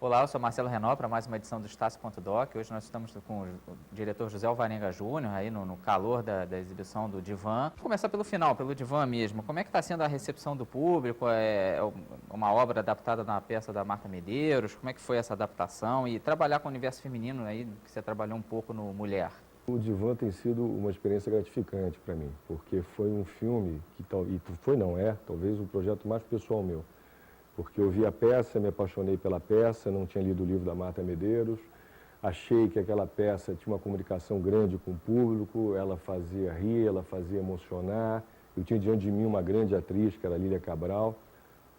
Olá, eu sou Marcelo Renó para mais uma edição do Estácio.doc. Hoje nós estamos com o diretor José Alvarenga Júnior, aí no calor da exibição do Divã. Vou começar pelo final, pelo Divã mesmo. Como é que está sendo a recepção do público? É uma obra adaptada na peça da Marta Medeiros? Como é que foi essa adaptação? E trabalhar com o universo feminino, aí, que você trabalhou um pouco no Mulher. O Divã tem sido uma experiência gratificante para mim, porque foi um filme que, talvez o projeto mais pessoal meu. Porque eu vi a peça, me apaixonei pela peça, não tinha lido o livro da Marta Medeiros, achei que aquela peça tinha uma comunicação grande com o público, ela fazia rir, ela fazia emocionar. Eu tinha diante de mim uma grande atriz, que era a Lília Cabral,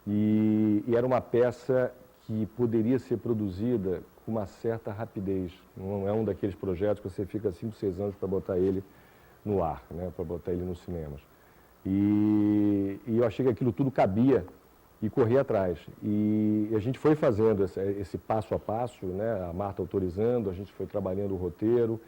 e era uma peça que poderia ser produzida com uma certa rapidez. Não é um daqueles projetos que você fica 5, 6 anos para botar ele no ar, né, para botar ele nos cinemas. E eu achei que aquilo tudo cabia e corri atrás. E a gente foi fazendo esse passo a passo, né? A Marta autorizando, a gente foi trabalhando o roteiro.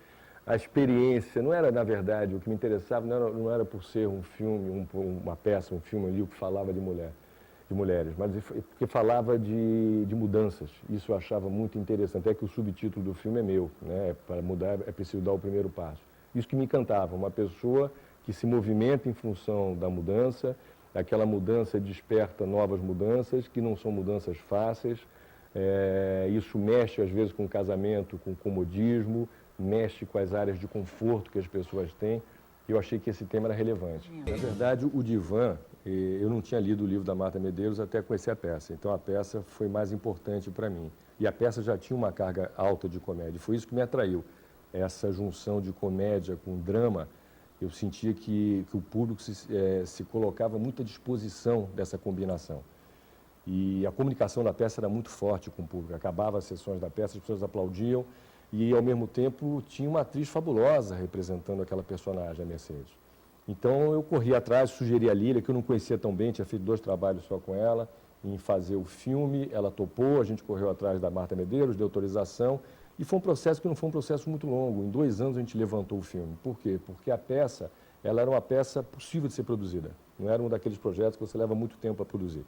A experiência, não era, na verdade, o que me interessava, não era por ser um filme, uma peça, um filme ali que falava de mulheres, mas porque falava de mudanças. Isso eu achava muito interessante, até que o subtítulo do filme é meu, né? Para mudar é preciso dar o primeiro passo. Isso que me encantava, uma pessoa que se movimenta em função da mudança. Aquela mudança desperta novas mudanças, que não são mudanças fáceis. Isso mexe, às vezes, com o casamento, com o comodismo, mexe com as áreas de conforto que as pessoas têm. Eu achei que esse tema era relevante. Na verdade, o Divã, eu não tinha lido o livro da Marta Medeiros até conhecer a peça. Então, a peça foi mais importante para mim. E a peça já tinha uma carga alta de comédia. Foi isso que me atraiu. Essa junção de comédia com drama. Eu sentia que o público se colocava muito à disposição dessa combinação. E a comunicação da peça era muito forte com o público. Acabava as sessões da peça, as pessoas aplaudiam e, ao mesmo tempo, tinha uma atriz fabulosa representando aquela personagem, a Mercedes. Então, eu corri atrás, sugeri a Lília, que eu não conhecia tão bem, tinha feito 2 trabalhos só com ela, em fazer o filme. Ela topou, a gente correu atrás da Marta Medeiros, de autorização. E foi um processo que não foi um processo muito longo. Em 2 anos a gente levantou o filme. Por quê? Porque a peça, ela era uma peça possível de ser produzida. Não era um daqueles projetos que você leva muito tempo a produzir.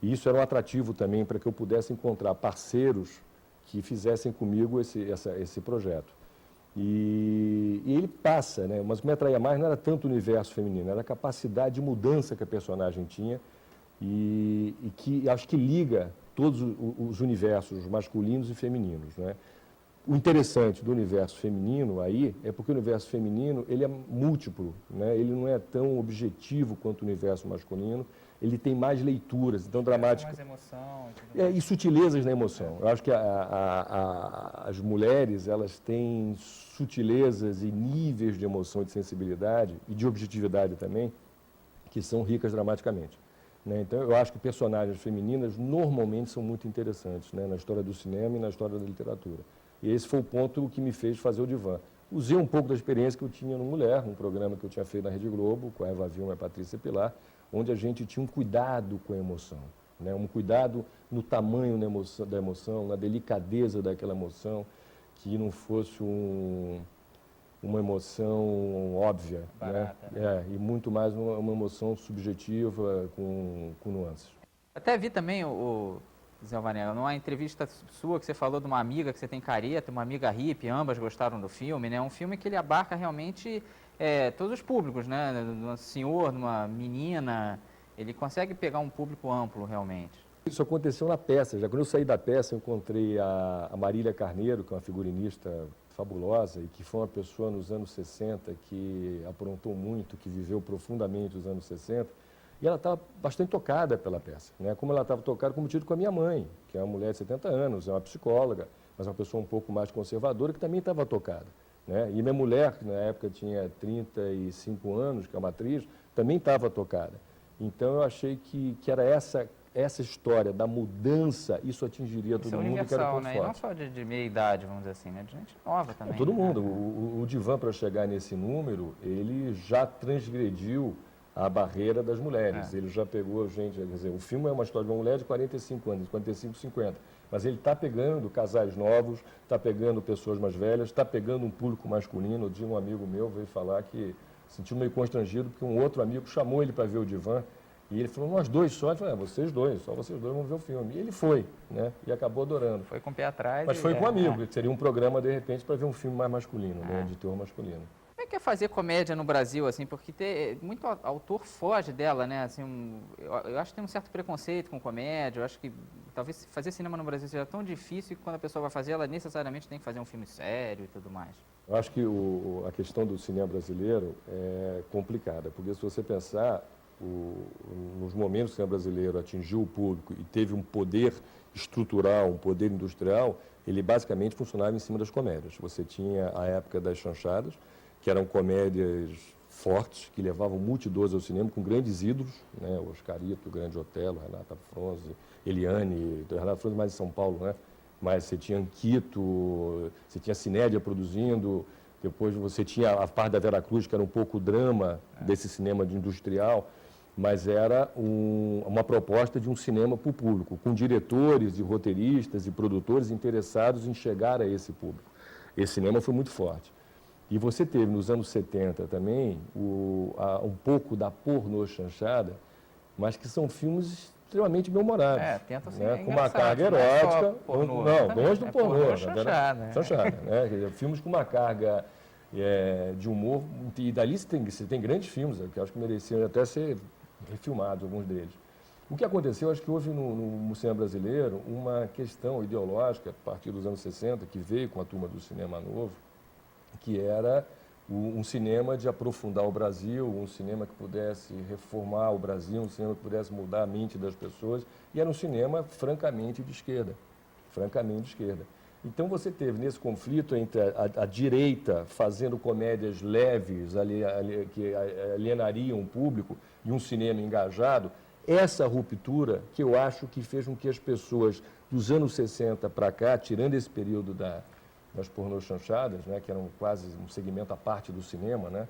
E isso era um atrativo também para que eu pudesse encontrar parceiros que fizessem comigo esse projeto. E ele passa, né? Mas o que me atraía mais não era tanto o universo feminino, era a capacidade de mudança que a personagem tinha e que acho que liga todos os universos masculinos e femininos, né? O interessante do universo feminino aí é porque o universo feminino ele é múltiplo, né? Ele não é tão objetivo quanto o universo masculino, ele tem mais leituras, então dramática. Mais emoção. E sutilezas na emoção. Eu acho que as mulheres elas têm sutilezas e níveis de emoção e de sensibilidade e de objetividade também que são ricas dramaticamente. Né? Então eu acho que personagens femininas normalmente são muito interessantes, né? Na história do cinema e na história da literatura. E esse foi o ponto que me fez fazer o Divã. Usei um pouco da experiência que eu tinha no Mulher, um programa que eu tinha feito na Rede Globo, com a Eva Vilma e a Patrícia Pilar, onde a gente tinha um cuidado com a emoção, né? Um cuidado no tamanho da emoção, na delicadeza daquela emoção, que não fosse uma emoção óbvia, barata, né? E muito mais uma emoção subjetiva, com nuances. Até vi também Zé Alvarenga, numa entrevista sua que você falou de uma amiga que você tem careta, uma amiga hippie, ambas gostaram do filme, né? Um filme que ele abarca realmente todos os públicos, né? De um senhor, de uma menina, ele consegue pegar um público amplo realmente. Isso aconteceu na peça. Já quando eu saí da peça, eu encontrei a Marília Carneiro, que é uma figurinista fabulosa e que foi uma pessoa nos anos 60 que aprontou muito, que viveu profundamente os anos 60. E ela estava bastante tocada pela peça, né? Como ela estava tocada, como tido com a minha mãe, que é uma mulher de 70 anos, é uma psicóloga, mas uma pessoa um pouco mais conservadora, que também estava tocada, né? E minha mulher, que na época tinha 35 anos, que é uma atriz, também estava tocada. Então eu achei que era essa história da mudança, isso atingiria todo mundo, que era universal, ponto né? forte. E não só de meia idade, vamos dizer assim, né? De gente nova também. Todo mundo. Né? O Divã, para chegar nesse número, ele já transgrediu a barreira das mulheres. Ele já pegou gente, quer dizer, o filme é uma história de uma mulher de 45 anos, 45, 50, mas ele está pegando casais novos, está pegando pessoas mais velhas, está pegando um público masculino. Um dia um amigo meu veio falar que sentiu meio constrangido porque um outro amigo chamou ele para ver o Divã E ele falou, nós dois só. Eu falei, vocês dois, só vocês dois vão ver o filme. E ele foi, né? E acabou adorando. Foi com o pé atrás. Mas foi com um amigo, que seria um programa, de repente, para ver um filme mais masculino, né? De terror masculino. Como é que é fazer comédia no Brasil, assim, porque muito autor foge dela, né, assim, eu acho que tem um certo preconceito com comédia, eu acho que talvez fazer cinema no Brasil seja tão difícil que quando a pessoa vai fazer, ela necessariamente tem que fazer um filme sério e tudo mais. Eu acho que a questão do cinema brasileiro é complicada, porque se você pensar, nos momentos que o cinema brasileiro atingiu o público e teve um poder estrutural, um poder industrial, ele basicamente funcionava em cima das comédias. Você tinha a época das chanchadas, que eram comédias fortes, que levavam multidões ao cinema, com grandes ídolos, né? O Oscarito, o Grande Otelo, Renata Fronze, Eliane, Renata Fronze mais em São Paulo, né? Mas você tinha Anquito, você tinha Cinédia produzindo, depois você tinha a parte da Vera Cruz, que era um pouco o drama desse cinema de industrial, mas era uma proposta de um cinema para o público, com diretores e roteiristas e produtores interessados em chegar a esse público. Esse cinema foi muito forte. E você teve, nos anos 70 também, um pouco da pornô chanchada, mas que são filmes extremamente bem-humorados. Tenta ser né? Com uma carga erótica. Longe do pornô. Chanchada. Chanchada, né? Quer dizer, filmes com uma carga de humor, e dali você tem grandes filmes, que eu acho que mereciam até ser refilmados, alguns deles. O que aconteceu, acho que houve no cinema brasileiro uma questão ideológica, a partir dos anos 60, que veio com a turma do cinema novo, que era um cinema de aprofundar o Brasil, um cinema que pudesse reformar o Brasil, um cinema que pudesse mudar a mente das pessoas, e era um cinema francamente de esquerda, Então você teve nesse conflito entre a direita fazendo comédias leves, que alienariam o público, e um cinema engajado, essa ruptura que eu acho que fez com que as pessoas dos anos 60 para cá, tirando esse período das pornôs chanchadas, né, que eram quase um segmento à parte do cinema, né,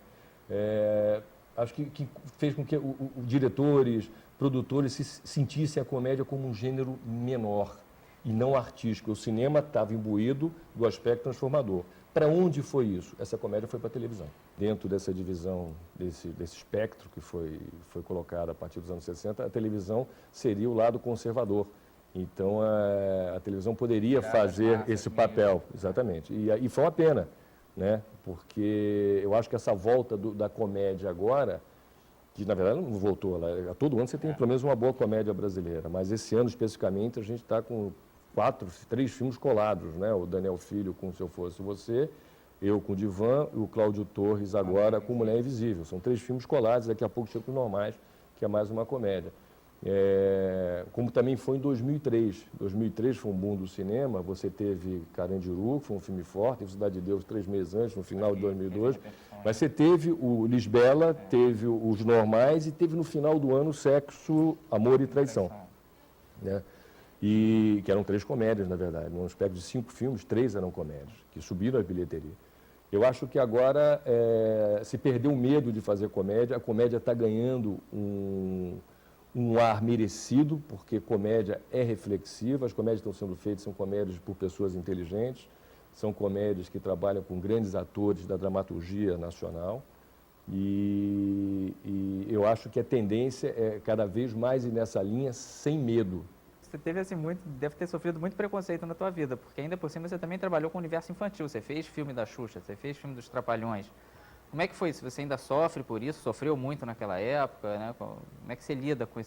acho que fez com que os diretores, produtores sentissem a comédia como um gênero menor e não artístico. O cinema estava imbuído do aspecto transformador. Para onde foi isso? Essa comédia foi para a televisão. Dentro dessa divisão, desse espectro que foi colocado a partir dos anos 60, a televisão seria o lado conservador. Então, a televisão poderia fazer esse papel, exatamente. E foi uma pena, né? Porque eu acho que essa volta da comédia agora, que na verdade não voltou, todo ano você tem pelo menos uma boa comédia brasileira, mas esse ano especificamente a gente está com 3 filmes colados, né? O Daniel Filho com Se Eu Fosse Você, eu com o Divan e o Cláudio Torres agora com Mulher Invisível. São 3 filmes colados, daqui a pouco chega os Normais, que é mais uma comédia. Como também foi em 2003. 2003 foi um boom do cinema, você teve Carandiru, que foi um filme forte, teve Cidade de Deus 3 meses antes, no final de 2002, mas você teve o Lisbela, teve os Normais e teve no final do ano Sexo, Amor e Traição. Né? Que eram 3 comédias, na verdade. Num espectro de 5 filmes, 3 eram comédias, que subiram a bilheteria. Eu acho que agora se perdeu o medo de fazer comédia, a comédia está ganhando um ar merecido, porque comédia é reflexiva, as comédias que estão sendo feitas são comédias por pessoas inteligentes, são comédias que trabalham com grandes atores da dramaturgia nacional, e eu acho que a tendência é cada vez mais ir nessa linha sem medo. Você teve assim deve ter sofrido muito preconceito na tua vida, porque ainda por cima você também trabalhou com o universo infantil, você fez filme da Xuxa, você fez filme dos Trapalhões. Como é que foi isso? Você ainda sofre por isso? Sofreu muito naquela época, né? Como é que você lida com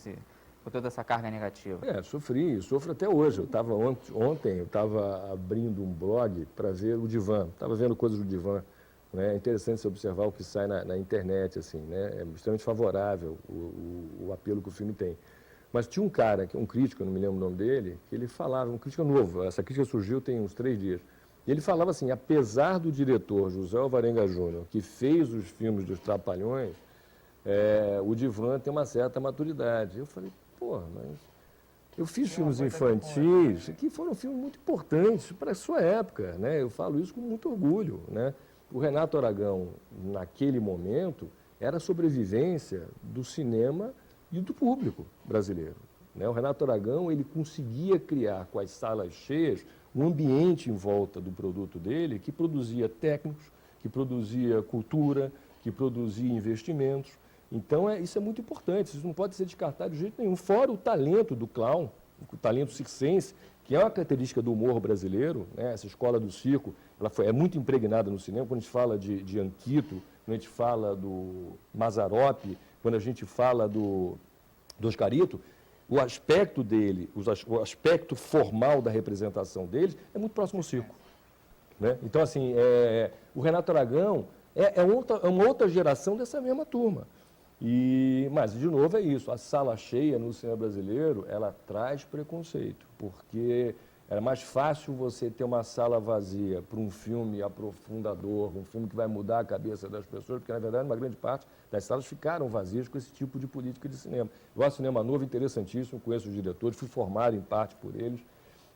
toda essa carga negativa? Sofro até hoje. Eu estava ontem, eu estava abrindo um blog para ver o Divan, estava vendo coisas do Divan. Né? É interessante você observar o que sai na internet, assim, né? É extremamente favorável o apelo que o filme tem. Mas tinha um cara, um crítico, eu não me lembro o nome dele, que ele falava, um crítico novo, essa crítica surgiu tem uns 3 dias. E ele falava assim, apesar do diretor José Alvarenga Júnior, que fez os filmes dos Trapalhões, o Divan tem uma certa maturidade. Eu falei, mas eu fiz filmes infantis que foram filmes muito importantes para a sua época, né? Eu falo isso com muito orgulho, né? O Renato Aragão, naquele momento, era a sobrevivência do cinema e do público brasileiro. Né? O Renato Aragão, ele conseguia criar, com as salas cheias, um ambiente em volta do produto dele que produzia técnicos, que produzia cultura, que produzia investimentos. Então, isso é muito importante, isso não pode ser descartado de jeito nenhum. Fora o talento do clown, o talento circense, que é uma característica do humor brasileiro, né? Essa escola do circo, é muito impregnada no cinema. Quando a gente fala de Anquito, quando a gente fala do Mazzaropi, quando a gente fala do Oscarito, o aspecto dele, o aspecto formal da representação deles é muito próximo ao circo. Né? Então, assim, o Renato Aragão é uma outra geração dessa mesma turma. Mas, de novo, é isso. A sala cheia no cinema brasileiro, ela traz preconceito, porque era mais fácil você ter uma sala vazia para um filme aprofundador, um filme que vai mudar a cabeça das pessoas, porque, na verdade, uma grande parte das salas ficaram vazias com esse tipo de política de cinema. Eu acho o cinema novo interessantíssimo, conheço os diretores, fui formado em parte por eles,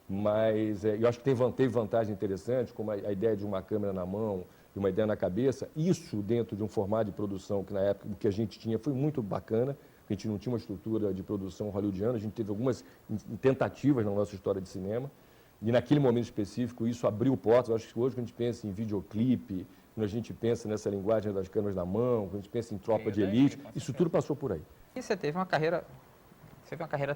mas eu acho que teve vantagem interessante, como a ideia de uma câmera na mão, de uma ideia na cabeça. Isso dentro de um formato de produção que, na época, o que a gente tinha foi muito bacana. A gente não tinha uma estrutura de produção hollywoodiana, a gente teve algumas tentativas na nossa história de cinema. E naquele momento específico, isso abriu portas. Eu acho que hoje, quando a gente pensa em videoclipe, quando a gente pensa nessa linguagem das câmeras na mão, quando a gente pensa em tropa de elite, isso tudo passou por aí. E você teve uma carreira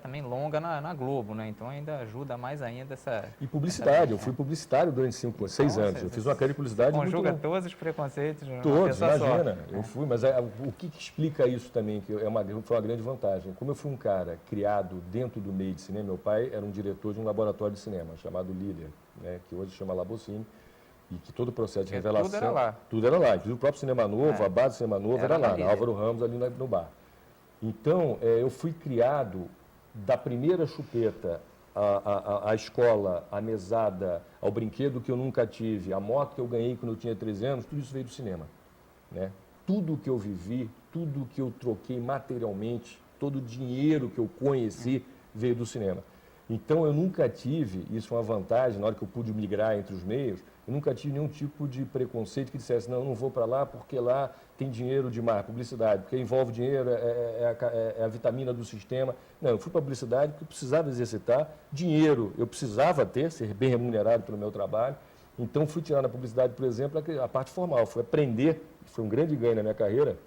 também longa na Globo, né? Então ainda ajuda mais ainda essa... E publicidade, eu fui publicitário durante 6 anos. Eu fiz uma carreira de publicidade muito... Conjuga todos os preconceitos de uma todos, pessoa imagina. só. Eu fui, mas o que explica isso também, que foi uma grande vantagem. Como eu fui um cara criado dentro do meio de cinema, meu pai era um diretor de um laboratório de cinema chamado Líder, né? Que hoje chama Labocine, e que todo o processo de revelação... Tudo era lá. Tudo era lá. Inclusive o próprio Cinema Novo, a base do Cinema Novo era lá, na Álvaro Ramos, ali no bar. Então, eu fui criado da primeira chupeta, a escola, a mesada, ao brinquedo que eu nunca tive, a moto que eu ganhei quando eu tinha 13 anos, tudo isso veio do cinema. Né? Tudo que eu vivi, tudo que eu troquei materialmente, todo o dinheiro que eu conheci veio do cinema. Então, eu nunca tive, isso é uma vantagem, na hora que eu pude migrar entre os meios, eu nunca tive nenhum tipo de preconceito que dissesse, não, eu não vou para lá porque lá tem dinheiro demais, publicidade, porque envolve dinheiro, é a vitamina do sistema. Não, eu fui para a publicidade porque eu precisava exercitar, dinheiro eu precisava ter, ser bem remunerado pelo meu trabalho, então fui tirar na publicidade, por exemplo, a parte formal, fui aprender, foi um grande ganho na minha carreira,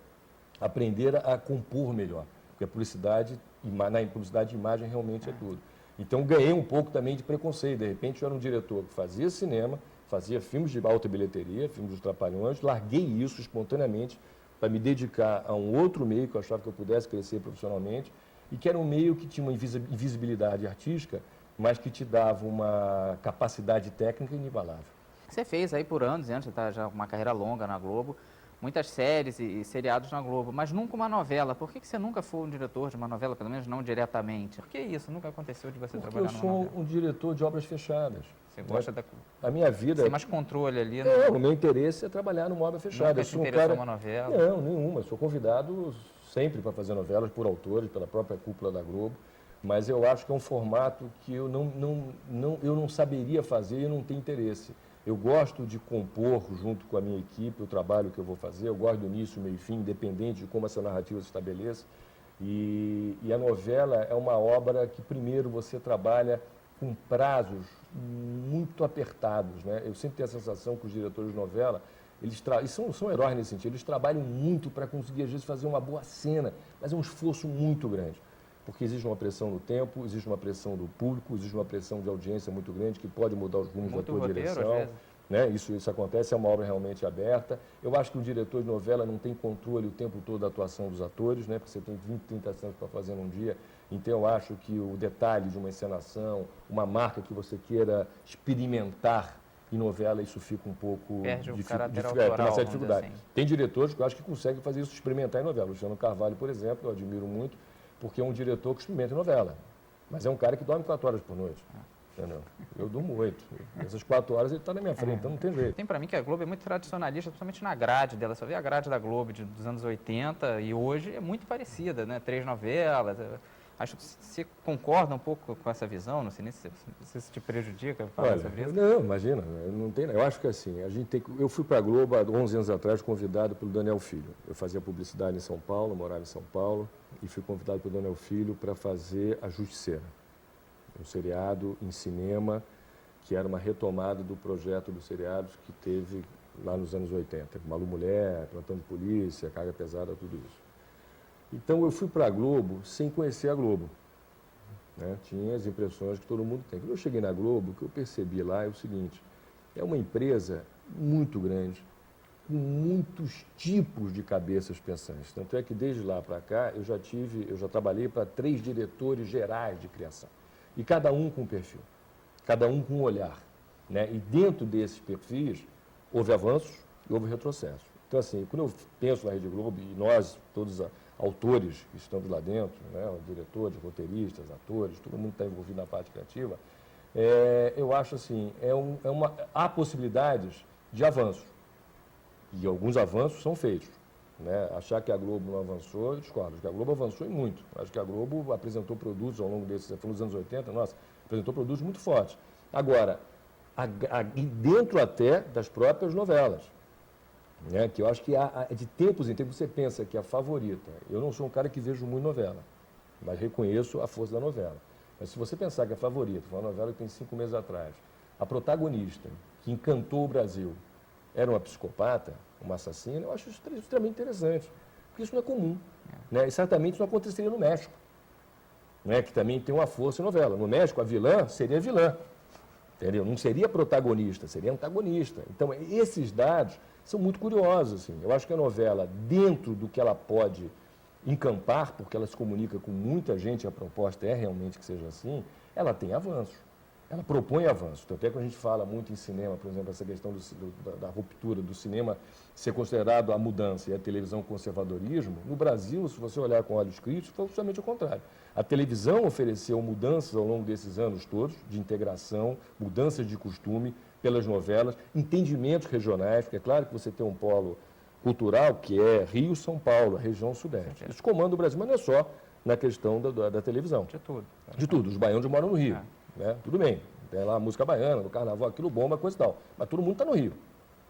aprender a compor melhor, porque a publicidade, na publicidade, imagem realmente é tudo. Então, ganhei um pouco também de preconceito. De repente, eu era um diretor que fazia cinema, fazia filmes de alta bilheteria, filmes dos Trapalhões, larguei isso espontaneamente para me dedicar a um outro meio que eu achava que eu pudesse crescer profissionalmente e que era um meio que tinha uma invisibilidade artística, mas que te dava uma capacidade técnica inigualável. Você fez aí por anos, você está já com uma carreira longa na Globo, muitas séries e seriados na Globo, mas nunca uma novela. Por que você nunca foi um diretor de uma novela, pelo menos não diretamente? Por que isso? Nunca aconteceu de você trabalhar numa novela? Eu sou um diretor de obras fechadas. Você gosta da... A minha vida... Você tem mais controle ali. O meu interesse é trabalhar numa obra fechada. Nunca te interessou uma novela? Não, nenhuma. Eu sou convidado sempre para fazer novelas por autores, pela própria cúpula da Globo, mas eu acho que é um formato que eu não saberia fazer e eu não tenho interesse. Eu gosto de compor junto com a minha equipe o trabalho que eu vou fazer, eu gosto do início, meio e fim, independente de como essa narrativa se estabeleça. E a novela é uma obra que, primeiro, você trabalha com prazos muito apertados. Né? Eu sempre tenho a sensação que os diretores de novela, eles são heróis nesse sentido, eles trabalham muito para conseguir, às vezes, fazer uma boa cena, mas é um esforço muito grande. Porque existe uma pressão no tempo, existe uma pressão do público, existe uma pressão de audiência muito grande que pode mudar os rumos da tua direção. Né? Isso acontece, é uma obra realmente aberta. Eu acho que o diretor de novela não tem controle o tempo todo da atuação dos atores, né? Porque você tem 20, 30 cenas para fazer num dia. Então, eu acho que o detalhe de uma encenação, uma marca que você queira experimentar em novela, isso fica um pouco... Perde o caráter tem uma certa dificuldade. Assim. Tem diretores que eu acho que conseguem fazer isso, experimentar em novela. Luciano Carvalho, por exemplo, eu admiro muito, porque é um diretor que experimenta em novela. Mas é um cara que dorme 4 horas por noite. Entendeu? Eu durmo 8. Essas 4 horas ele está na minha frente, então não tem jeito. Tem para mim que a Globo é muito tradicionalista, principalmente na grade dela. Você vê a grade da Globo dos anos 80 e hoje é muito parecida, né? 3 novelas. Acho que você concorda um pouco com essa visão? Não sei nem se isso te prejudica falar sobre isso. Não, imagina. Não tem, eu acho que assim, eu fui para a Globo há 11 anos atrás, convidado pelo Daniel Filho. Eu fazia publicidade em São Paulo, morava em São Paulo, e fui convidado pelo Daniel Filho para fazer A Justiceira, um seriado em cinema, que era uma retomada do projeto dos seriados que teve lá nos anos 80. Malu Mulher, Plantão de Polícia, Carga Pesada, tudo isso. Então eu fui para a Globo sem conhecer a Globo. Né? Tinha as impressões que todo mundo tem. Quando eu cheguei na Globo, o que eu percebi lá é o seguinte, é uma empresa muito grande, com muitos tipos de cabeças pensantes. Tanto é que desde lá para cá eu já trabalhei para 3 diretores gerais de criação. E cada um com um perfil, cada um com um olhar. Né? E dentro desses perfis houve avanços e houve retrocessos. Então assim, quando eu penso na Rede Globo, e nós, todos os autores que estamos lá dentro, né? Diretores, roteiristas, atores, todo mundo está envolvido na parte criativa, eu acho assim, há possibilidades de avanços. E alguns avanços são feitos. Né? Achar que a Globo não avançou, eu discordo. Acho que a Globo avançou e muito. Acho que a Globo apresentou produtos ao longo desses, nos anos 80, nossa, apresentou produtos muito fortes. Agora, e dentro até das próprias novelas, né? Que eu acho que de tempos em tempos você pensa que a favorita. Eu não sou um cara que vejo muito novela, mas reconheço a força da novela. Mas se você pensar que a favorita, foi uma novela que tem 5 meses atrás, a protagonista que encantou o Brasil, era uma psicopata, uma assassina, eu acho isso extremamente interessante, porque isso não é comum. Né? E certamente isso não aconteceria no México, né? Que também tem uma força em novela. No México, a vilã seria vilã, entendeu? Não seria protagonista, seria antagonista. Então, esses dados são muito curiosos. Assim. Eu acho que a novela, dentro do que ela pode encampar, porque ela se comunica com muita gente, a proposta é realmente que seja assim, ela tem avanços. Ela propõe avanços. Até quando a gente fala muito em cinema, por exemplo, essa questão da ruptura do cinema ser considerado a mudança e a televisão o conservadorismo, no Brasil, se você olhar com olhos críticos, foi justamente o contrário. A televisão ofereceu mudanças ao longo desses anos todos, de integração, mudanças de costume pelas novelas, entendimentos regionais, porque é claro que você tem um polo cultural que é Rio, São Paulo, a região sudeste. Isso comanda o Brasil, mas não é só na questão da televisão. De tudo. De tudo. Os baianos moram no Rio. Né? Tudo bem, tem lá a música baiana, no carnaval, aquilo bomba, coisa e tal. Mas todo mundo está no Rio,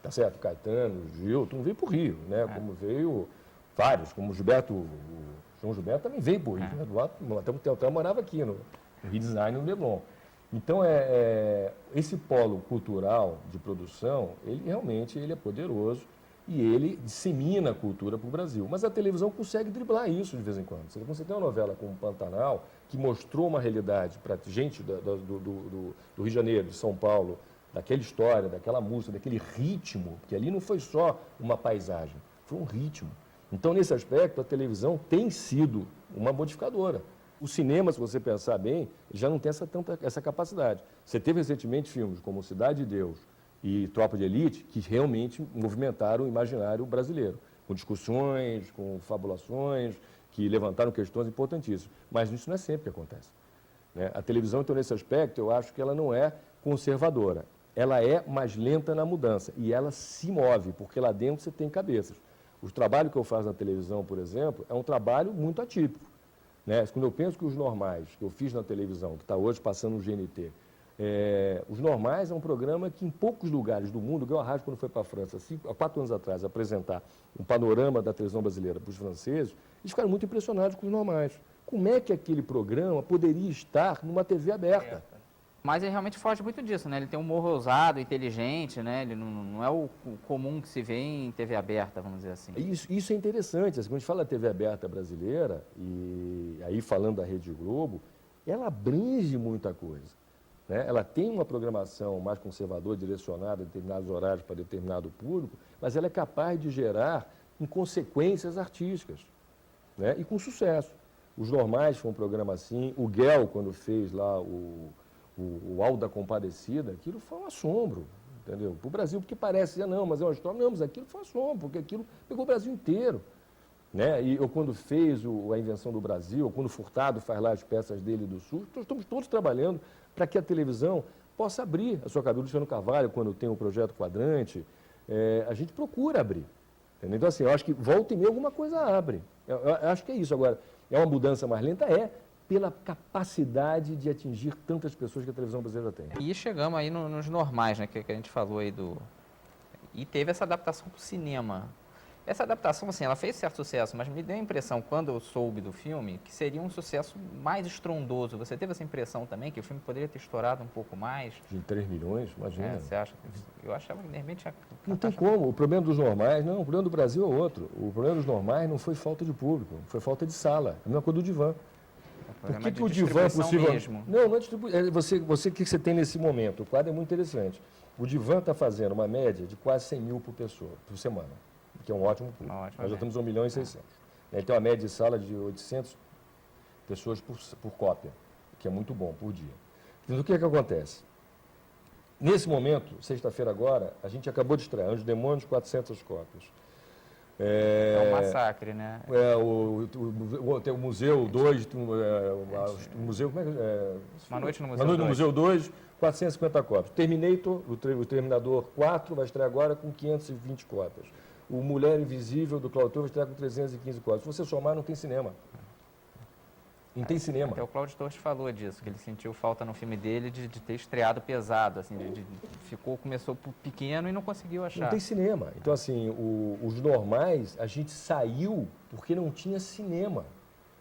tá certo? Caetano, Gil, todo mundo veio para o Rio, né? Como veio vários, como o Gilberto, o João Gilberto também veio para o Rio, né? Até morava aqui no Rio Design, no Leblon. Então, esse polo cultural de produção, ele realmente é poderoso e ele dissemina a cultura para o Brasil. Mas a televisão consegue driblar isso de vez em quando. Você tem uma novela como Pantanal, que mostrou uma realidade para gente do Rio de Janeiro, de São Paulo, daquela história, daquela música, daquele ritmo, porque ali não foi só uma paisagem, foi um ritmo. Então, nesse aspecto, a televisão tem sido uma modificadora. O cinema, se você pensar bem, já não tem essa capacidade. Você teve recentemente filmes como Cidade de Deus e Tropa de Elite, que realmente movimentaram o imaginário brasileiro, com discussões, com fabulações, que levantaram questões importantíssimas. Mas isso não é sempre que acontece. Né? A televisão, então, nesse aspecto, eu acho que ela não é conservadora. Ela é mais lenta na mudança e ela se move, porque lá dentro você tem cabeças. O trabalho que eu faço na televisão, por exemplo, é um trabalho muito atípico. Né? Quando eu penso que os normais, que eu fiz na televisão, que está hoje passando no GNT, Os Normais é um programa que em poucos lugares do mundo, o Guel Arras, quando foi para a França, há 4 anos atrás, apresentar um panorama da televisão brasileira para os franceses, eles ficaram muito impressionados com Os Normais. Como é que aquele programa poderia estar numa TV aberta? Mas ele realmente foge muito disso, né? Ele tem um humor ousado, inteligente, né? Ele não é o comum que se vê em TV aberta, vamos dizer assim. Isso é interessante. Quando a gente fala da TV aberta brasileira, e aí falando da Rede Globo, ela abrange muita coisa. Né? Ela tem uma programação mais conservadora, direcionada a determinados horários para determinado público, mas ela é capaz de gerar consequências artísticas, né? E com sucesso. Os Normais foi um programa assim, o Guel, quando fez lá o Auto da Compadecida, aquilo foi um assombro, entendeu? Para o Brasil, porque parece, não, mas é uma história, não, mas aquilo foi um assombro, porque aquilo pegou o Brasil inteiro. Né? E eu, quando fez a Invenção do Brasil, quando o Furtado faz lá as peças dele do Sul, estamos todos trabalhando para que a televisão possa abrir a sua cabeça. O Luciano Carvalho, quando tem o projeto Quadrante, a gente procura abrir. Entendeu? Então, assim, eu acho que volta e meia alguma coisa abre. Eu acho que é isso. Agora, é uma mudança mais lenta? Pela capacidade de atingir tantas pessoas que a televisão brasileira tem. E chegamos aí nos normais, né, que a gente falou aí E teve essa adaptação para o cinema. Essa adaptação, assim, ela fez certo sucesso, mas me deu a impressão, quando eu soube do filme, que seria um sucesso mais estrondoso. Você teve essa impressão também, que o filme poderia ter estourado um pouco mais? De 3 milhões, imagina. Você acha? Eu achava que, de repente, Não tem como. O problema dos normais, não, o problema do Brasil é outro. O problema dos normais não foi falta de público, foi falta de sala. A mesma coisa do divã. Por que o divã é possível? Mesmo. Não é distribuição. O que você tem nesse momento? O quadro é muito interessante. O divã está fazendo uma média de quase 100 mil por pessoa, por semana, que é um ótimo público. Nós já estamos 1 milhão e 600. Ele tem uma média de sala de 800 pessoas por cópia, que é muito bom por dia. Mas o que é que acontece? Nesse momento, sexta-feira agora, a gente acabou de estrear Anjos e Demônios, 400 cópias. É um massacre, né? Tem o Museu 2, o Museu, como é que é? Uma Noite no Museu 2. Uma Noite no Museu 2, 450 cópias. Terminator, o Terminador 4, vai estrear agora com 520 cópias. O Mulher Invisível, do Claudio vai estrear com 315 cópias. Se você somar, não tem cinema. Não tem cinema. Até o Cláudio Torres falou disso, que ele sentiu falta no filme dele de ter estreado pesado, assim, começou pequeno e não conseguiu achar. Não tem cinema. Então, assim, os normais, a gente saiu porque não tinha cinema.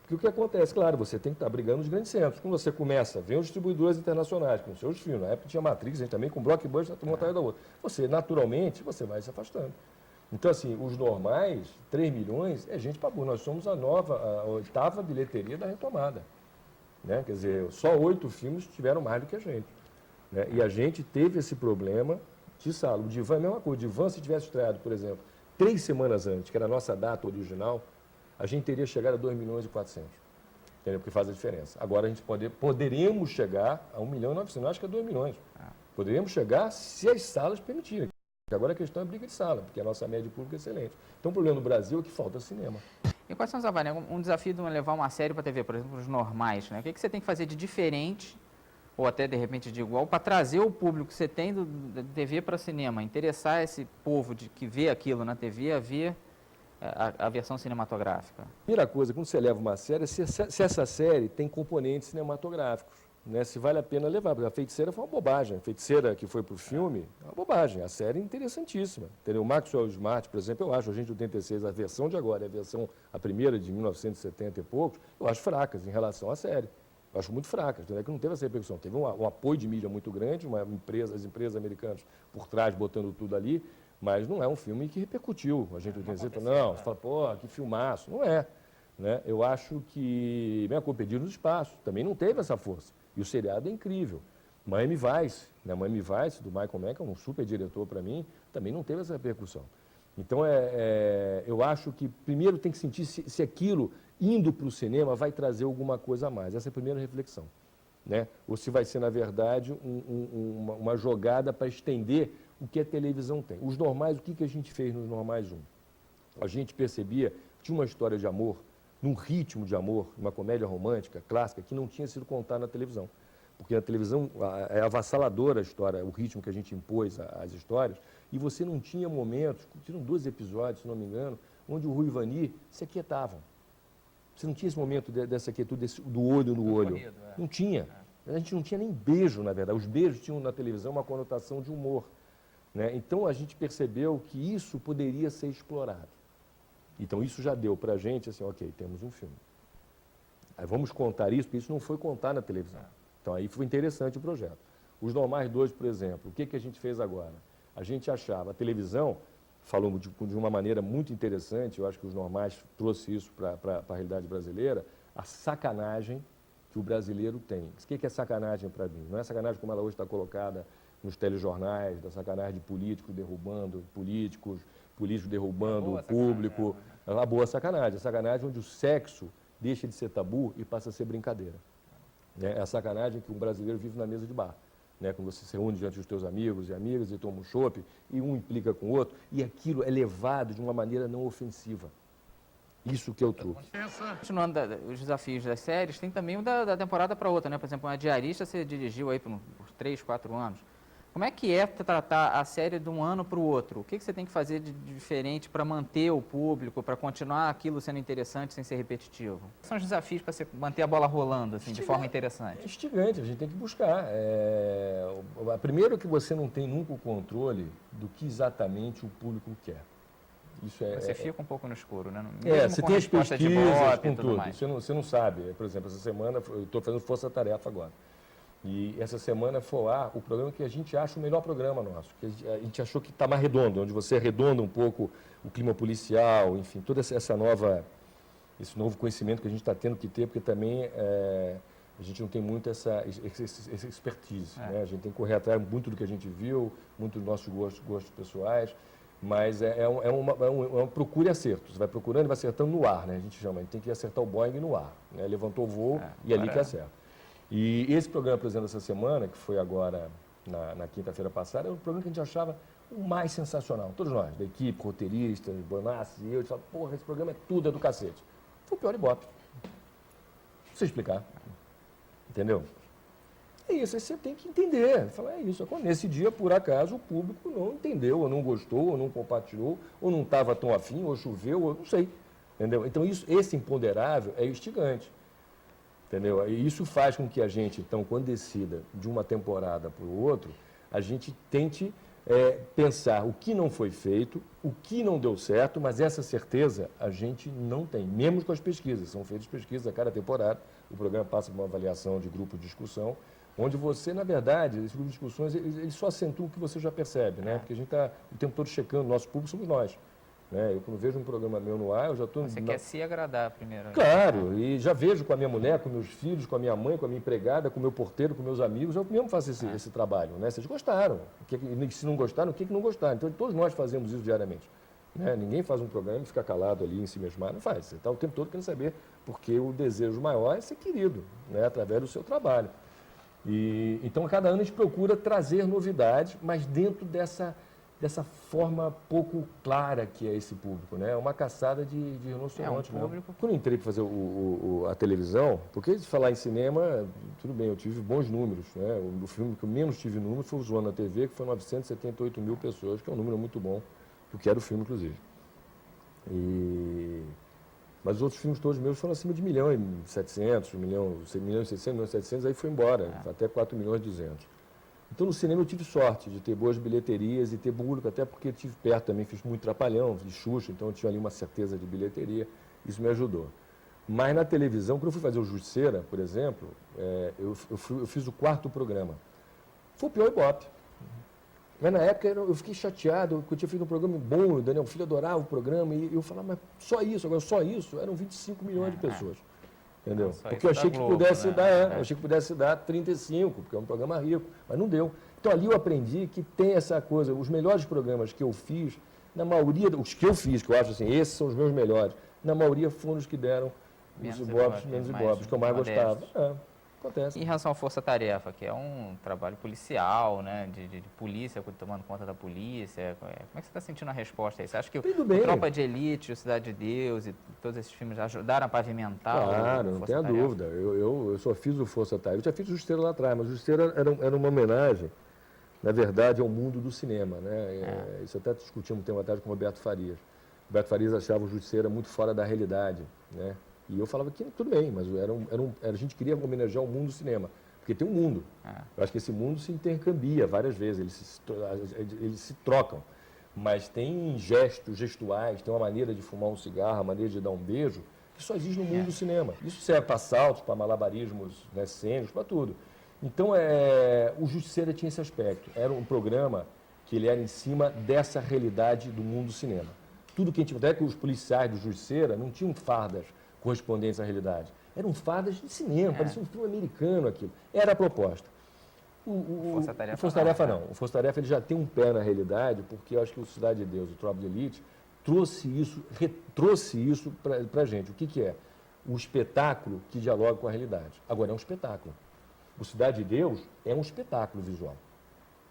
Porque o que acontece? Claro, você tem que estar brigando nos grandes centros. Quando você começa, vem os distribuidores internacionais com seus filmes. Na época tinha Matrix, a gente também com Blockbuster, uma atrás da outra. Você, naturalmente, você vai se afastando. Então, assim, os normais, 3 milhões, é gente para burro. Nós somos a 8ª bilheteria da retomada. Né? Quer dizer, só 8 filmes tiveram mais do que a gente. Né? E a gente teve esse problema de sala. O Divã é a mesma coisa. O Divã, se tivesse estreado, por exemplo, 3 semanas antes, que era a nossa data original, a gente teria chegado a 2 milhões e 400. Entendeu? Porque faz a diferença. Agora a gente poderíamos chegar a 1 milhão e 900. Acho que é 2 milhões. Poderíamos chegar se as salas permitirem. Agora a questão é briga de sala, porque a nossa média pública é excelente. Então o problema do Brasil é que falta cinema. E quais são os avalios? Um desafio de levar uma série para a TV, por exemplo, os normais, né? O que você tem que fazer de diferente, ou até de repente de igual, para trazer o público que você tem da TV para cinema, interessar esse povo que vê aquilo na TV a ver a versão cinematográfica? Primeira coisa, quando você leva uma série, se essa série tem componentes cinematográficos. Né, se vale a pena levar, porque a Feiticeira foi uma bobagem. A Feiticeira que foi para o filme é uma bobagem. A série é interessantíssima. Entendeu? O Maxwell Smart, por exemplo, eu acho, a gente 86, a versão de agora, a primeira de 1970 e poucos, eu acho fracas em relação à série. Eu acho muito fracas, entendeu? Que não teve essa repercussão. Teve um apoio de mídia muito grande, as empresas americanas por trás botando tudo ali, mas não é um filme que repercutiu. A gente 86, não, você fala, pô, que filmaço. Não é. Né? Eu acho que Minha Culpa, Perdido no Espaço, também não teve essa força. E o seriado é incrível. Miami Vice, né? Miami Vice, do Michael Mann, que é um super diretor para mim, também não teve essa repercussão. Então, eu acho que primeiro tem que sentir se aquilo, indo para o cinema, vai trazer alguma coisa a mais. Essa é a primeira reflexão. Né? Ou se vai ser, na verdade, uma jogada para estender o que a televisão tem. Os normais, o que a gente fez nos normais 1? A gente percebia que tinha uma história de amor, num ritmo de amor, uma comédia romântica, clássica, que não tinha sido contada na televisão. Porque na televisão é avassaladora a história, o ritmo que a gente impôs às histórias, e você não tinha momentos, tinham 2 episódios, se não me engano, onde o Rui e o Vani se aquietavam. Você não tinha esse momento dessa quietude, do olho no olho. Corrido, Não tinha. A gente não tinha nem beijo, na verdade. Os beijos tinham na televisão uma conotação de humor. Né? Então a gente percebeu que isso poderia ser explorado. Então, isso já deu para a gente, assim, ok, temos um filme. Aí vamos contar isso, porque isso não foi contar na televisão. Então, aí foi interessante o projeto. Os Normais 2, por exemplo, o que a gente fez agora? A gente achava, a televisão falou de uma maneira muito interessante, eu acho que os Normais trouxe isso para a realidade brasileira, a sacanagem que o brasileiro tem. O que é sacanagem para mim? Não é sacanagem como ela hoje está colocada nos telejornais, da sacanagem de políticos derrubando políticos derrubando o público. É uma boa sacanagem. A sacanagem onde o sexo deixa de ser tabu e passa a ser brincadeira. Né? É a sacanagem que um brasileiro vive na mesa de bar. Né? Quando você se reúne diante dos teus amigos e amigas e toma um chopp, e um implica com o outro, e aquilo é levado de uma maneira não ofensiva. Isso que é o truque. Continuando os desafios das séries, tem também o da temporada para outra, né? Por exemplo, uma Diarista você dirigiu aí por 3, 4 anos. Como é que é tratar a série de um ano para o outro? O que você tem que fazer de diferente para manter o público, para continuar aquilo sendo interessante sem ser repetitivo? Quais são os desafios para você manter a bola rolando assim, de forma interessante? É instigante, a gente tem que buscar. Primeiro que você não tem nunca o controle do que exatamente o público quer. Você fica um pouco no escuro, né? Você tem as pesquisas com tudo. Mais. Você não sabe. Por exemplo, essa semana eu estou fazendo Força Tarefa agora. E essa semana foi ao ar o programa que a gente acha o melhor programa nosso. Que a gente achou que está mais redondo, onde você arredonda um pouco o clima policial, enfim, toda esse novo conhecimento que a gente está tendo que ter, porque também a gente não tem muito essa expertise. Né? A gente tem que correr atrás muito do que a gente viu, muito dos nossos gostos pessoais, mas é uma procura e acerto. Você vai procurando e vai acertando no ar, né? A gente tem que acertar o Boeing no ar. Né? Levantou o voo e ali que acerta. E esse programa, por exemplo, essa semana, que foi agora na quinta-feira passada, é um programa que a gente achava o mais sensacional. Todos nós, da equipe, roteiristas, Bonassi e eu, a gente falava, porra, esse programa é tudo, é do cacete. Foi o pior Ibope. Não sei explicar. Entendeu? É isso, aí você tem que entender. Falar, é isso. Nesse dia, por acaso, o público não entendeu, ou não gostou, ou não compartilhou, ou não estava tão afim, ou choveu, ou não sei. Entendeu? Então, esse imponderável é instigante. Entendeu? E isso faz com que a gente, então, quando decida de uma temporada para o outro, a gente tente pensar o que não foi feito, o que não deu certo, mas essa certeza a gente não tem, mesmo com as pesquisas. São feitas pesquisas a cada temporada, o programa passa por uma avaliação de grupo de discussão, onde você, na verdade, esse grupo de discussões, ele só acentua o que você já percebe, né? Porque a gente está o tempo todo checando, nosso público somos nós. Né? Eu, quando vejo um programa meu no ar, eu já estou... Você quer se agradar primeiro. Claro, e já vejo com a minha mulher, com meus filhos, com a minha mãe, com a minha empregada, com o meu porteiro, com meus amigos, eu mesmo faço esse trabalho. Né? Vocês gostaram. Se não gostaram, o que não gostaram? Então, todos nós fazemos isso diariamente. Né? Ninguém faz um programa e fica calado ali, em si mesmar, não faz. Você está o tempo todo querendo saber, porque o desejo maior é ser querido, né? Através do seu trabalho. Então, a cada ano a gente procura trazer novidades, mas dentro dessa forma pouco clara que é esse público, né? É uma caçada de rinoceronte. Público... Quando eu entrei para fazer a televisão, porque de falar em cinema, tudo bem, eu tive bons números, né? O filme que eu menos tive número foi o Zoando na TV, que foi 978 mil pessoas, que é um número muito bom, porque era o filme, inclusive. Mas os outros filmes todos meus foram acima de 1 milhão e 700, 1 milhão e 600, 1 milhão e 700, aí foi embora, até 4 milhões e 200. Então, no cinema eu tive sorte de ter boas bilheterias e ter público, até porque tive perto também, fiz muito Trapalhão, de Xuxa, então eu tinha ali uma certeza de bilheteria, isso me ajudou. Mas na televisão, quando eu fui fazer o Justiceira, por exemplo, eu fiz o 4º programa. Foi o pior Ibope. Mas na época eu fiquei chateado, porque eu tinha feito um programa bom, o Daniel Filho adorava o programa, e eu falava, mas só isso, agora só isso, eram 25 milhões de pessoas. Entendeu? Porque eu achei que pudesse dar, eu achei que pudesse dar 35, porque é um programa rico, mas não deu. Então ali eu aprendi que tem essa coisa, os melhores programas que eu fiz, na maioria, os que eu fiz, que eu acho assim, esses são os meus melhores, na maioria foram os que deram os Ibopes, menos Ibopes, que eu mais gostava. Acontece. Em relação à Força Tarefa, que é um trabalho policial, né, de polícia, tomando conta da polícia, como é que você está sentindo a resposta aí? Você acha que o Tropa de Elite, o Cidade de Deus e todos esses filmes ajudaram a pavimentar? Claro, não tenha dúvida. Eu só fiz o Força Tarefa. Eu já fiz o Justiceiro lá atrás, mas o Justiceiro era uma homenagem, na verdade, ao mundo do cinema. Né? Isso até discutimos um tempo atrás com o Roberto Farias. O Roberto Farias achava o Justiceiro muito fora da realidade, né? E eu falava que tudo bem, mas a gente queria homenagear o mundo do cinema, porque tem um mundo. Eu acho que esse mundo se intercambia várias vezes, eles se trocam, mas tem gestos, gestuais, tem uma maneira de fumar um cigarro, uma maneira de dar um beijo, que só existe no mundo do cinema. Isso serve para saltos, para malabarismos, né, cênicos, para tudo. Então, o Justiceira tinha esse aspecto. Era um programa que ele era em cima dessa realidade do mundo do cinema. Tudo que a gente... Até que os policiais do Justiceira não tinham fardas correspondentes à realidade. Eram fardas de cinema, parecia um filme americano aquilo. Era a proposta. O Força Tarefa não. O Força Tarefa ele já tem um pé na realidade, porque eu acho que o Cidade de Deus, o Tropa de Elite, trouxe isso para a gente. O que é? O espetáculo que dialoga com a realidade. Agora, é um espetáculo. O Cidade de Deus é um espetáculo visual.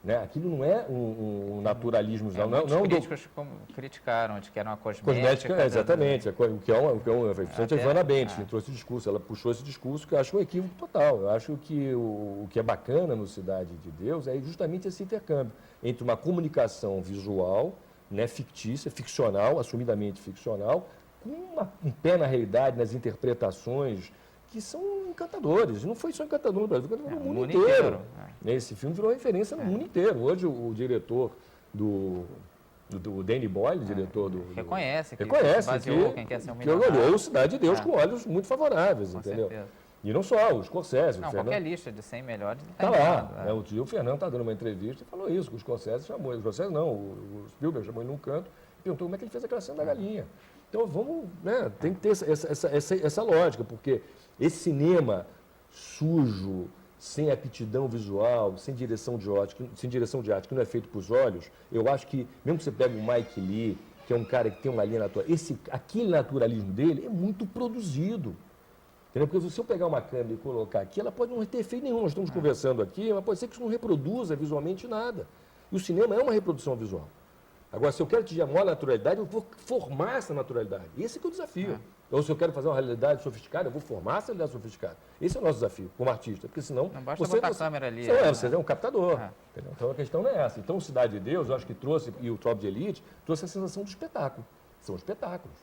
Né? Aquilo não é um naturalismo. Muitos críticos criticaram de que era uma cosmética. Exatamente. O que é a Ivana Bentes, que trouxe esse discurso. Ela puxou esse discurso que eu acho um equívoco total. Eu acho que o que é bacana no Cidade de Deus é justamente esse intercâmbio entre uma comunicação visual, né, fictícia, ficcional, assumidamente ficcional, com um pé na realidade, nas interpretações que são encantadores. Não foi só encantador no Brasil, encantador no mundo inteiro. Esse filme virou referência no mundo inteiro. Hoje o diretor do do Danny Boyle, diretor do... Reconhece que reconhece baseou Quem Quer Ser um que Milionário. olhou Cidade de Deus com olhos muito favoráveis, Com entendeu? certeza. E não só, os Scorsese. Não, qualquer lista de 100 melhores ele Tá tá lá. indicado, Né? Outro dia o Fernando está dando uma entrevista e falou isso, que o Scorsese chamou ele. O Scorsese não, o Spielberg chamou ele num canto e perguntou como é que ele fez aquela cena da galinha. Então vamos, né, tem que ter essa lógica, porque esse cinema sujo, sem aptidão visual, sem direção de arte, que não é feito para os olhos, eu acho que, mesmo que você pegue o Mike Leigh, que é um cara que tem uma linha natural, aquele naturalismo dele é muito produzido. Entendeu? Porque se eu pegar uma câmera e colocar aqui, ela pode não ter efeito nenhum. Nós estamos conversando aqui, mas pode ser que isso não reproduza visualmente nada. E o cinema é uma reprodução visual. Agora, se eu quero atingir a maior naturalidade, eu vou formar essa naturalidade. Esse que é o desafio. Ou se eu quero fazer uma realidade sofisticada, eu vou formar essa realidade sofisticada. Esse é o nosso desafio, como artista. Porque senão... Não basta botar a câmera ali. Você é um captador. Entendeu? Então a questão não é essa. Então o Cidade de Deus, eu acho que trouxe, e o Tropa de Elite, trouxe a sensação do espetáculo. São espetáculos.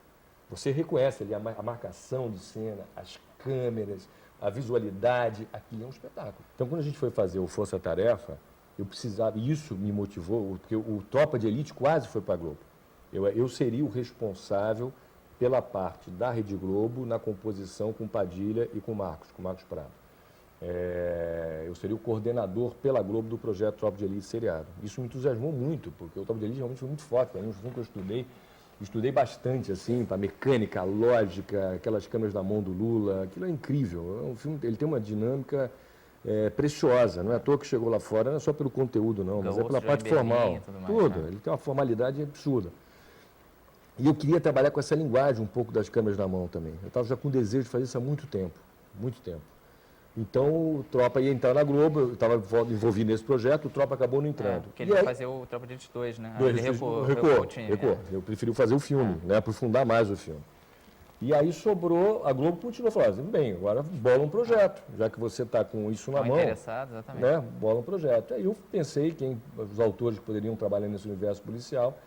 Você reconhece ali a marcação de cena, as câmeras, a visualidade, aquilo é um espetáculo. Então, quando a gente foi fazer o Força Tarefa, eu precisava, e isso me motivou, porque o Tropa de Elite quase foi para a Globo. Eu seria o responsável pela parte da Rede Globo na composição com Padilha e com Marcos Prado. Eu seria o coordenador pela Globo do projeto Tropa de Elite seriado. Isso me entusiasmou muito, porque o Tropa de Elite realmente foi muito forte para mim, foi um que eu estudei bastante, assim, para mecânica, lógica, aquelas câmeras da mão do Lula, aquilo é incrível. É um filme, ele tem uma dinâmica preciosa, não é à toa que chegou lá fora, não é só pelo conteúdo, não, mas é pela parte formal. Tudo, ele tem uma formalidade absurda. E eu queria trabalhar com essa linguagem um pouco das câmeras na mão também. Eu estava já com desejo de fazer isso há muito tempo, muito tempo. Então, o Tropa ia entrar na Globo, eu estava envolvido nesse projeto, o Tropa acabou não entrando. Porque ele ia fazer o Tropa de Elite 2, né? Ele recuou o time. Recuou. Eu preferi fazer o filme, né, aprofundar mais o filme. E aí sobrou, a Globo continuou falando, bem, agora bola um projeto, já que você está com isso na mão. Interessado, exatamente. Né, bola um projeto. Aí eu pensei os autores que poderiam trabalhar nesse universo policial,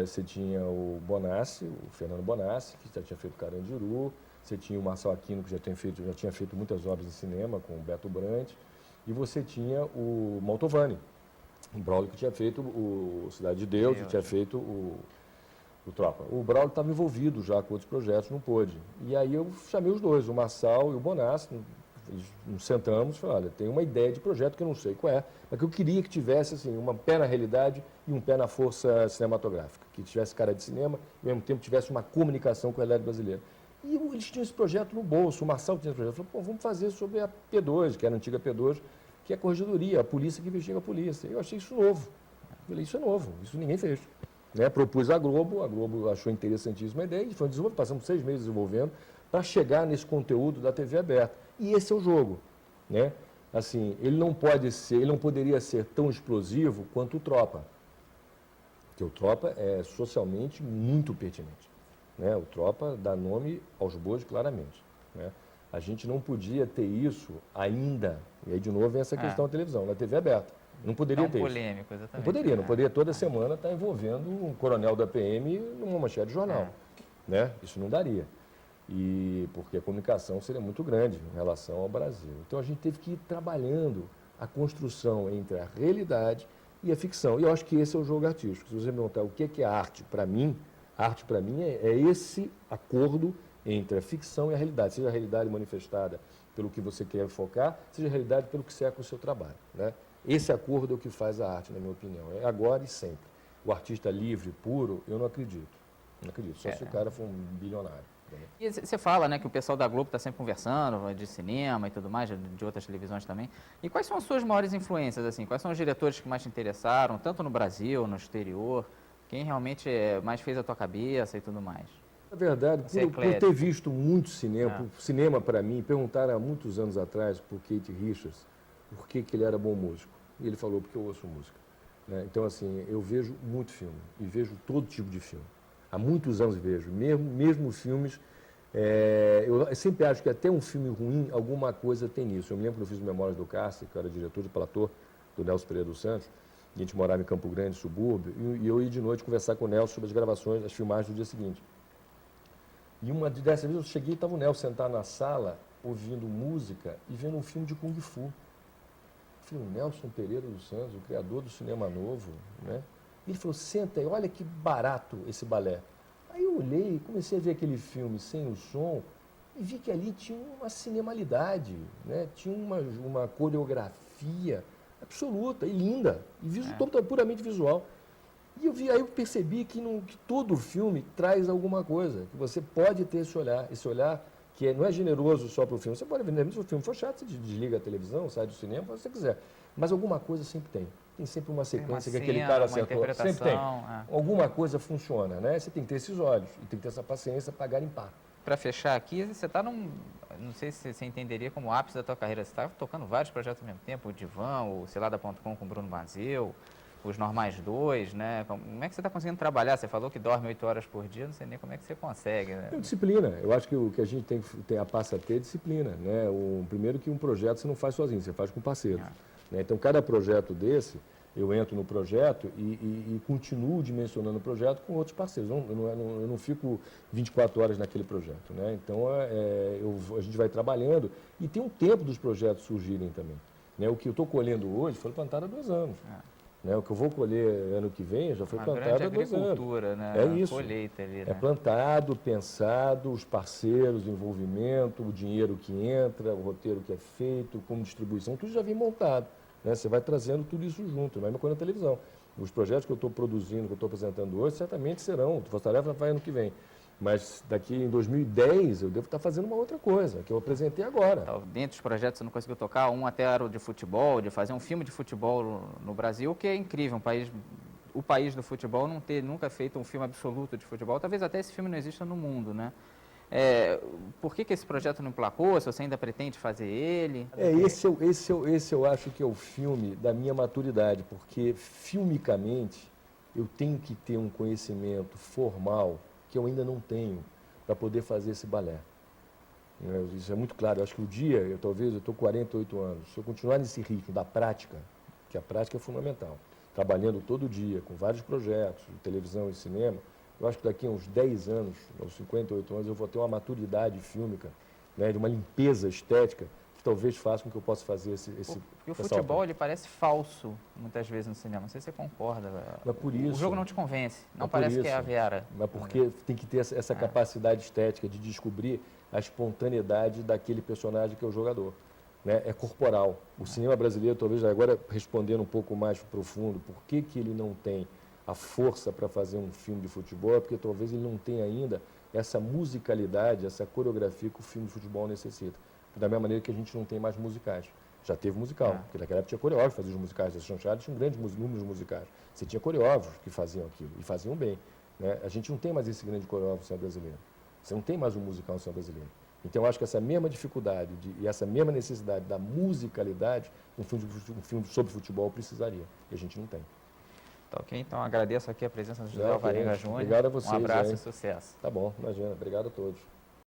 você tinha o Bonassi, o Fernando Bonassi, que já tinha feito Carandiru, você tinha o Marcelo Aquino, que já tinha feito muitas obras de cinema com o Beto Brandt, e você tinha o Mantovani, o Braulio, que tinha feito o Cidade de Deus, que tinha feito o Tropa. O Braulio estava envolvido já com outros projetos, não pôde. E aí eu chamei os dois, o Marçal e o Bonassi, nos sentamos e falei, olha, tem uma ideia de projeto que eu não sei qual é, mas que eu queria que tivesse assim, um pé na realidade e um pé na força cinematográfica, que tivesse cara de cinema e ao mesmo tempo tivesse uma comunicação com a realidade brasileira. E eles tinham esse projeto no bolso, o Marçal tinha esse projeto. Falou, pô, vamos fazer sobre a P2, que era a antiga P2, que é a corregedoria, a polícia que investiga a polícia. Eu achei isso novo. Eu falei, isso é novo, isso ninguém fez. Né? Propus à Globo, a Globo achou interessantíssima a ideia, e foi desenvolvido, passamos 6 meses desenvolvendo, para chegar nesse conteúdo da TV aberta. E esse é o jogo. Né? Assim, ele não poderia ser tão explosivo quanto o Tropa. Porque o Tropa é socialmente muito pertinente. Né? O Tropa dá nome aos bois claramente. Né? A gente não podia ter isso ainda, e aí de novo vem essa questão da televisão, na TV aberta. Não poderia ter polêmico, exatamente. Não poderia toda semana estar envolvendo um coronel da PM numa manchete de jornal. Né? Isso não daria. Porque a comunicação seria muito grande em relação ao Brasil. Então a gente teve que ir trabalhando a construção entre a realidade e a ficção. E eu acho que esse é o jogo artístico. Se você me perguntar o que é arte para mim, a arte para mim é esse acordo entre a ficção e a realidade. Seja a realidade manifestada pelo que você quer focar, seja a realidade pelo que cerca o seu trabalho. Né? Esse acordo é o que faz a arte, na minha opinião. É agora e sempre. O artista livre, puro, eu não acredito. Não acredito. Só se o cara for um bilionário. E você fala, né, que o pessoal da Globo está sempre conversando de cinema e tudo mais, de outras televisões também. E quais são as suas maiores influências, assim? Quais são os diretores que mais te interessaram, tanto no Brasil, no exterior? Quem realmente mais fez a tua cabeça e tudo mais? Na verdade, por ter visto muito cinema, cinema para mim, perguntaram há muitos anos atrás por Keith Richards por que ele era bom músico. E ele falou, porque eu ouço música. Né? Então, assim, eu vejo muito filme e vejo todo tipo de filme. Há muitos anos vejo, mesmo filmes. Eu sempre acho que até um filme ruim, alguma coisa tem nisso. Eu me lembro que eu fiz Memórias do Cárcere, que eu era diretor de platô do Nelson Pereira dos Santos, e a gente morava em Campo Grande, subúrbio, e eu ia de noite conversar com o Nelson sobre as gravações, as filmagens do dia seguinte. E uma dessas vezes eu cheguei e estava o Nelson sentado na sala, ouvindo música e vendo um filme de Kung Fu. Eu falei, o Nelson Pereira dos Santos, o criador do cinema novo, né? Ele falou, senta aí, olha que barato esse balé. Aí eu olhei, comecei a ver aquele filme sem o som e vi que ali tinha uma cinemalidade, né? Tinha uma coreografia absoluta e linda, e puramente visual. E aí eu percebi que todo filme traz alguma coisa, que você pode ter esse olhar que não é generoso só para o filme. Você pode ver, se o filme for chato, você desliga a televisão, sai do cinema, faz o que você quiser. Mas alguma coisa sempre tem. Tem sempre uma sequência que aquele cara acertou. Sempre tem. Alguma coisa funciona, né? Você tem que ter esses olhos e tem que ter essa paciência para garimpar. Para fechar aqui, você está não sei se você entenderia como ápice da tua carreira, você está tocando vários projetos ao mesmo tempo, o Divan, o Cilada.com com o Bruno Mazzeo, os Normais 2, né? Como é que você está conseguindo trabalhar? Você falou que dorme 8 horas por dia, não sei nem como é que você consegue, né? É disciplina. Eu acho que o que a gente passa a ter é disciplina, né? Primeiro que um projeto você não faz sozinho, você faz com parceiros. Né? Então, cada projeto desse, eu entro no projeto e continuo dimensionando o projeto com outros parceiros. Eu não fico 24 horas naquele projeto, né? Então, a gente vai trabalhando e tem um tempo dos projetos surgirem também. Né? O que eu estou colhendo hoje foi plantado há 2 anos. Né? O que eu vou colher ano que vem já foi plantado há 2 anos. Né? É isso. Colheita ali, né? É plantado, pensado, os parceiros, o envolvimento, o dinheiro que entra, o roteiro que é feito, como distribuição, tudo já vem montado. Né? Você vai trazendo tudo isso junto, não é uma coisa na televisão. Os projetos que eu estou produzindo, que eu estou apresentando hoje, certamente serão. Força Tarefa vai ano que vem. Mas daqui em 2010 eu devo estar fazendo uma outra coisa, que eu apresentei agora. Dentre dos projetos você não conseguiu tocar, um até era o de futebol, de fazer um filme de futebol no Brasil, que é incrível, o país do futebol não ter nunca feito um filme absoluto de futebol, talvez até esse filme não exista no mundo, né? Por que esse projeto não emplacou, se você ainda pretende fazer ele? Esse eu acho que é o filme da minha maturidade, porque filmicamente eu tenho que ter um conhecimento formal que eu ainda não tenho para poder fazer esse balé. Isso é muito claro. Eu acho que talvez eu estou com 48 anos, se eu continuar nesse ritmo da prática, que a prática é fundamental, trabalhando todo dia com vários projetos de televisão e cinema, eu acho que daqui a uns 10 anos, aos 58 anos, eu vou ter uma maturidade fílmica, né, de uma limpeza estética, que talvez faça com que eu possa fazer Porque o futebol, ele parece falso, muitas vezes, no cinema. Não sei se você concorda. Mas por isso, o jogo não te convence, não parece que é a Vera. Mas porque tem que ter essa capacidade estética de descobrir a espontaneidade daquele personagem que é o jogador. Né? É corporal. O cinema brasileiro, talvez agora respondendo um pouco mais profundo, por que ele não tem a força para fazer um filme de futebol? É porque talvez ele não tenha ainda essa musicalidade, essa coreografia que o filme de futebol necessita. Da mesma maneira que a gente não tem mais musicais. Já teve musical, porque naquela época tinha coreógrafos que faziam os musicais. A chanchada tinha grandes números musicais. Você tinha coreógrafos que faziam aquilo, e faziam bem. Né? A gente não tem mais esse grande coreógrafo no cinema brasileiro. Você não tem mais um musical no cinema brasileiro. Então, eu acho que essa mesma dificuldade e essa mesma necessidade da musicalidade, um filme sobre futebol precisaria, e a gente não tem. Tá ok, então agradeço aqui a presença do José Alvarenga Júnior. Obrigado a vocês. Um abraço e sucesso. Tá bom, imagina. Obrigado a todos.